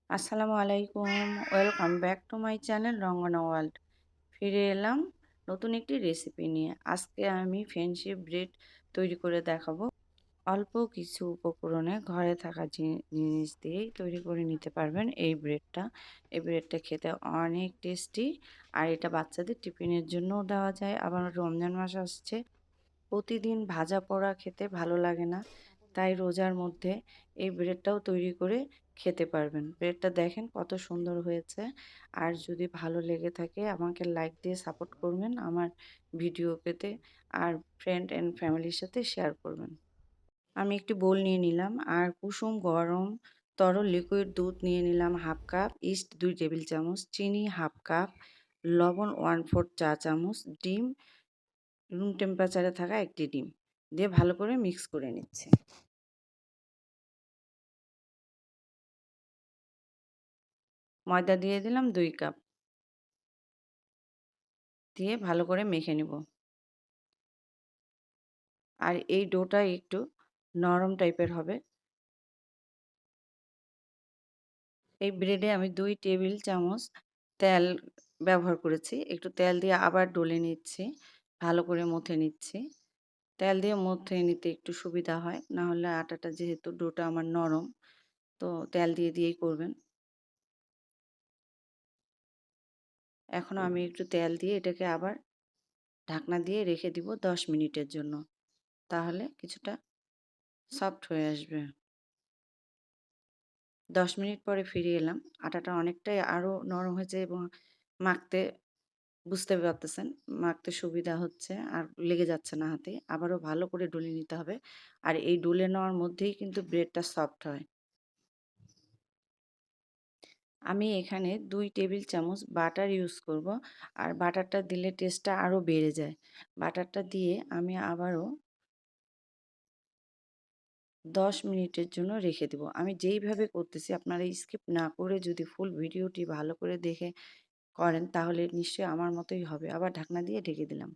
আসসালামু আলাইকুম। Welcome back to my channel Rangana world. ফিরে এলাম নতুন একটি রেসিপি নিয়ে। আজকে আমি ফ্রেন্ডশিপ ব্রেড তৈরি করে দেখাবো। অল্প কিছু উপকরণে ঘরে থাকা জিনিস দিয়েই তৈরি করে নিতে পারবেন এই ব্রেডটা। এই ব্রেডটা খেতে অনেক টেস্টি, আর এটা বাচ্চাদের টিফিনের জন্যও দেওয়া যায়। আবার রমজান মাস আসছে, প্রতিদিন ভাজা পোড়া খেতে ভালো লাগে না, তাই রোজার মধ্যে এই ব্রেডটাও তৈরি করে খেতে পারবেন। ব্রেডটা দেখেন কত সুন্দর হয়েছে। আর যদি ভালো লেগে থাকে আমাকে লাইক দিয়ে সাপোর্ট করবেন আমার ভিডিও পেতে, আর ফ্রেন্ড অ্যান্ড ফ্যামিলির সাথে শেয়ার করবেন। আমি একটি বোল নিয়ে নিলাম, আর কুসুম গরম তরল লিকুইড দুধ নিয়ে নিলাম হাফ কাপ, ইস্ট 2 টেবিল চামচ, চিনি হাফ কাপ, লবণ 1/4 চা চামচ, ডিম রুম টেম্পারেচারে থাকা একটি ডিম দিয়ে ভালো করে মিক্স করে নিচ্ছি। ময়দা দিয়ে দিলাম 2 কাপ, দিয়ে ভালো করে মেখে নিব। আর এই ডোটা একটু নরম টাইপের হবে। এই ব্রেডে আমি 2 টেবিল চামচ তেল ব্যবহার করেছি। একটু তেল দিয়ে আবার ডলে নিচ্ছি, ভালো করে মথে নিচ্ছি। তেল দিয়ে মথে নিতে একটু সুবিধা হয়, না হলে আটাটা যেহেতু ডোটা আমার নরম, তো তেল দিয়ে দিয়েই করবেন। এখন আমি একটু তেল দিয়ে এটাকে আবার ঢাকনা দিয়ে রেখে দিব 10 মিনিটের জন্য। তাহলে কিছুটা সফট হয়ে আসবে। 10 মিনিট পরে ফিরে এলাম। আটাটা অনেকটাই আরও নরম হয়েছে এবং মাখতে, বুঝতে পারতেছেন, মাখতে সুবিধা হচ্ছে আর লেগে যাচ্ছে না হাতে। আবারও ভালো করে ডলে নিতে হবে। আর এই ডলে নেওয়ার মধ্যেই কিন্তু ব্রেডটা সফট হয়। আমি এখানে 2 টেবিল চামচ বাটার ইউজ করব। আর বাটারটা দিলে টেস্টটা আরও বেড়ে যায়। বাটারটা দিয়ে আমি আবারও 10 মিনিটের জন্য রেখে দেব। আমি যেইভাবে করতেছি আপনারা স্কিপ না করে যদি ফুল ভিডিওটি ভালো করে দেখে করেন তাহলে নিশ্চয়ই আমার মতোই হবে। আবার ঢাকনা দিয়ে ঢেকে দিলাম।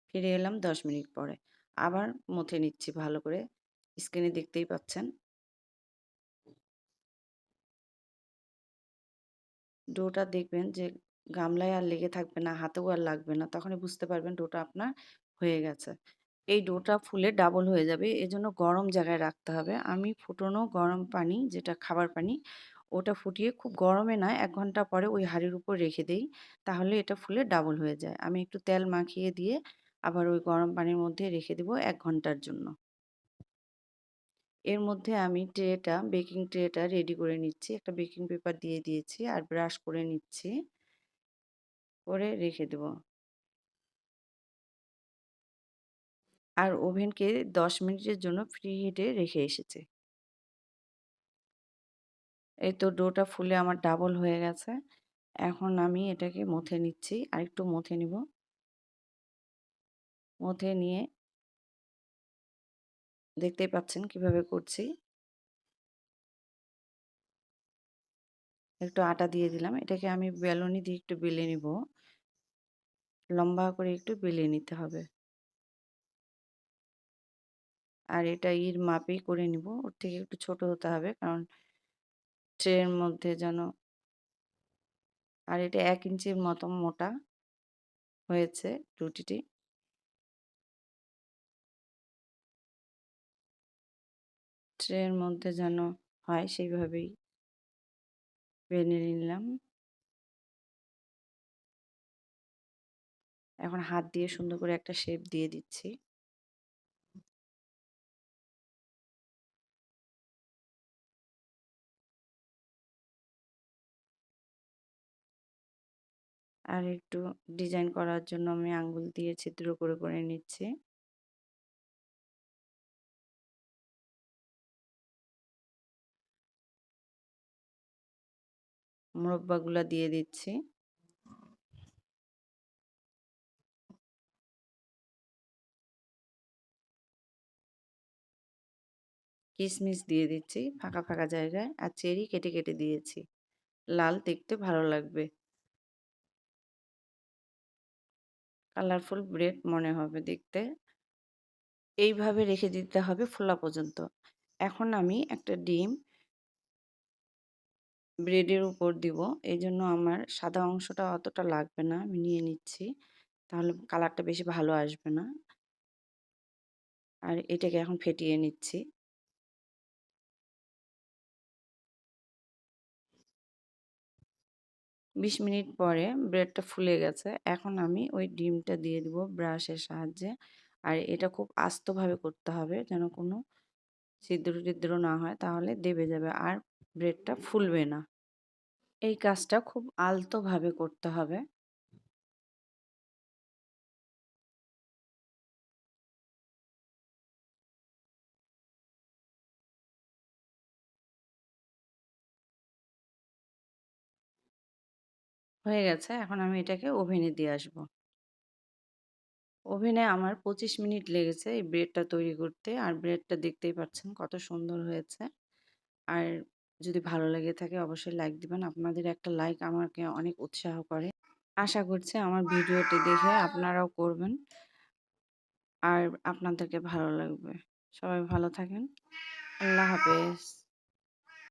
ফিরে এলাম 10 মিনিট পরে। আবার মথে নিচ্ছি ভালো করে। স্ক্রিনে দেখতেই পাচ্ছেন। ডোটা দেখবেন যে গামলায় আর লেগে থাকবে না, হাতেও আর লাগবে না। তখনই বুঝতে পারবেন ডোটা আপনার হয়ে গেছে। এই ডোটা ফুলে ডাবল হয়ে যাবে। এজন্য গরম জায়গায় রাখতে হবে। আমি ফুটানো গরম পানি, যেটা খাবার পানি, ওটা ফুটিয়ে খুব গরমে নয়, ১ ঘন্টা পরে ওই হাঁড়ির উপর রেখে দেই। তাহলে এটা ফুলে ডাবল হয়ে যায়। আমি একটু তেল মাখিয়ে দিয়ে আবার ওই গরম পানির মধ্যে রেখে দেব ১ ঘন্টার জন্য। এর মধ্যে আমি বেকিং ট্রেটা রেডি করে নিচ্ছি। একটা বেকিং পেপার দিয়ে দিয়েছি আর ব্রাশ করে নিচ্ছি। করে রেখে দেব। আর ওভেনকে ১০ মিনিটের জন্য প্রি হিটে রেখে এসেছি। এই তো ডোটা ফুলে আমার ডাবল হয়ে গেছে। এখন আমি এটাকে মথে নিচ্ছি। আরেকটু মথে নিব। মথে নিয়ে দেখতেই পাচ্ছেন কিভাবে করছি। একটু আটা দিয়ে দিলাম। এটাকে আমি বেলুনি দিয়ে একটু বেলে নিব। লম্বা করে একটু বেলে নিতে হবে। আর এটা মাপেই করে নিব। ওর থেকে একটু ছোট হতে হবে, কারণ ট্রের মধ্যে যেন, আর এটা ১ ইঞ্চির মতো মোটা হয়েছে রুটিটি। ট্রের মধ্যে যেন হয় সেইভাবেই বেলে নিলাম। এখন হাত দিয়ে সুন্দর করে একটা শেপ দিয়ে দিচ্ছি। আর একটু ডিজাইন করার জন্য আমি আঙ্গুল দিয়ে ছিদ্র করে নিচ্ছি। মোরব্বাগুলা দিয়ে দিচ্ছি। কিশমিশ দিয়ে দিচ্ছি ফাঁকা জায়গায়। আর চেরি কেটে দিয়েছি। লাল দেখতে ভালো লাগবে। কালারফুল ব্রেড মনে হবে দেখতে। এইভাবে রেখে দিতে হবে ফোলা পর্যন্ত। এখন আমি একটা ডিম ব্রেডের উপর দিব। এজন্য আমার সাদা অংশটা অতটা লাগবে না। আমি নিয়ে নিচ্ছি। তাহলে কালারটা বেশি ভালো আসবে না। আর এটাকে এখন ফেটিয়ে নিচ্ছি। ২০ মিনিট পরে ব্রেডটা ফুলে গেছে। এখন আমি ওই ডিমটা দিয়ে দিব ব্রাশের সাহায্যে। আর এটা খুব আস্তভাবে করতে হবে যেন কোনো ছিদ্র-টিদ্র না হয়, তাহলে দেবে যাবে আর ব্রেডটা ফুলবে না। এই কাজটা খুব আলতোভাবে করতে হবে। হয়ে গেছে। এখন আমি এটাকে ওভেনে দিয়ে আসবো। ওভেনে আমার ২৫ মিনিট লেগেছে এই ব্রেডটা তৈরি করতে। আর ব্রেডটা দেখতেই পাচ্ছেন কত সুন্দর হয়েছে। আর যদি ভালো লেগে থাকে অবশ্যই লাইক দিবেন। আপনাদের একটা লাইক আমাকে অনেক উৎসাহ করে। আশা করছি আমার ভিডিওটি দেখে আপনারাও করবেন। আর আপনাদেরকে ভালো লাগবে। সবাই ভালো থাকেন। আল্লাহ হাফেজ।